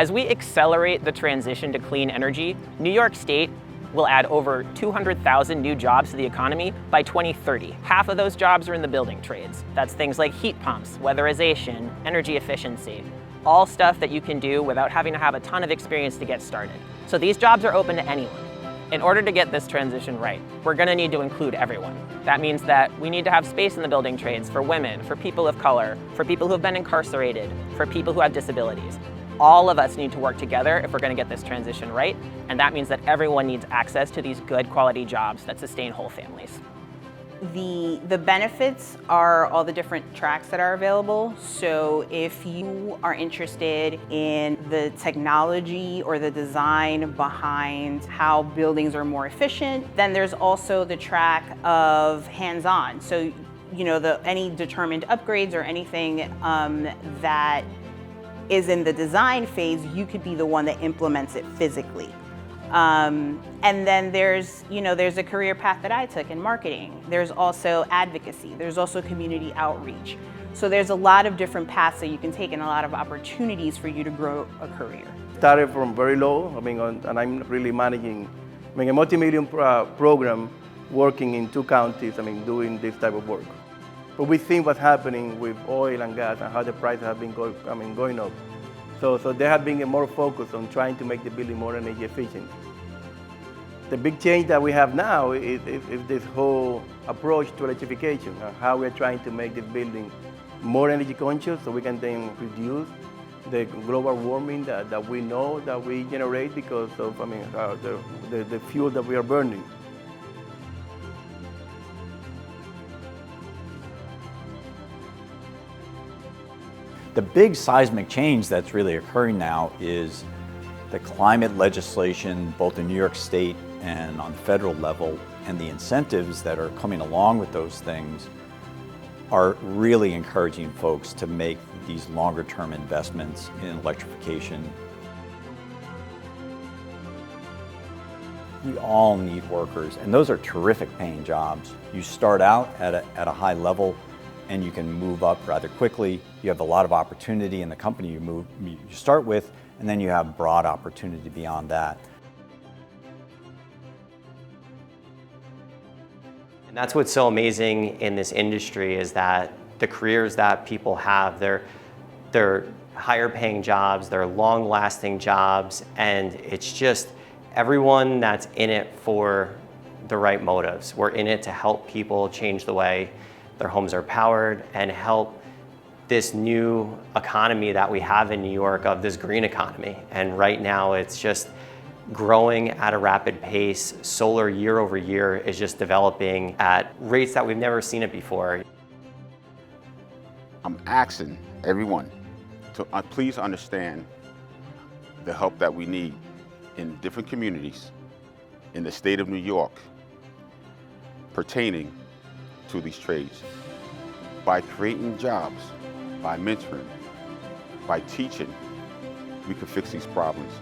As we accelerate the transition to clean energy, New York State will add over 200,000 new jobs to the economy by 2030. Half of those jobs are in the building trades. That's things like heat pumps, weatherization, energy efficiency, all stuff that you can do without having to have a ton of experience to get started. So these jobs are open to anyone. In order to get this transition right, we're going to need to include everyone. That means that we need to have space in the building trades for women, for people of color, for people who have been incarcerated, for people who have disabilities. All of us need to work together if we're going to get this transition right, and that means that everyone needs access to these good quality jobs that sustain whole families. The benefits are all the different tracks that are available. So if you are interested in the technology or the design behind how buildings are more efficient, then there's also the track of hands-on. So, any determined upgrades or anything that is in the design phase, you could be the one that implements it physically. And then there's a career path that I took in marketing. There's also advocacy. There's also community outreach. So there's a lot of different paths that you can take and a lot of opportunities for you to grow a career. Started from very low, and I'm really managing, a multi-million program working in 2 counties, doing this type of work. But we think what's happening with oil and gas and how the prices have been going up. So they have been more focused on trying to make the building more energy efficient. The big change that we have now is this whole approach to electrification, how we're trying to make the building more energy conscious so we can then reduce the global warming that we know that we generate because of the fuel that we are burning. The big seismic change that's really occurring now is the climate legislation, both in New York State and on the federal level, and the incentives that are coming along with those things are really encouraging folks to make these longer-term investments in electrification. We all need workers, and those are terrific paying jobs. You start out at a high level, and you can move up rather quickly. You have a lot of opportunity in the company you start with, and then you have broad opportunity beyond that. And that's what's so amazing in this industry is that the careers that people have, they're higher paying jobs, they're long lasting jobs, and it's just everyone that's in it for the right motives. We're in it to help people change the way their homes are powered and help this new economy that we have in New York of this green economy. And right now it's just growing at a rapid pace. Solar year over year is just developing at rates that we've never seen it before. I'm asking everyone to please understand the help that we need in different communities in the state of New York pertaining to these trades. By creating jobs, by mentoring, by teaching, we can fix these problems.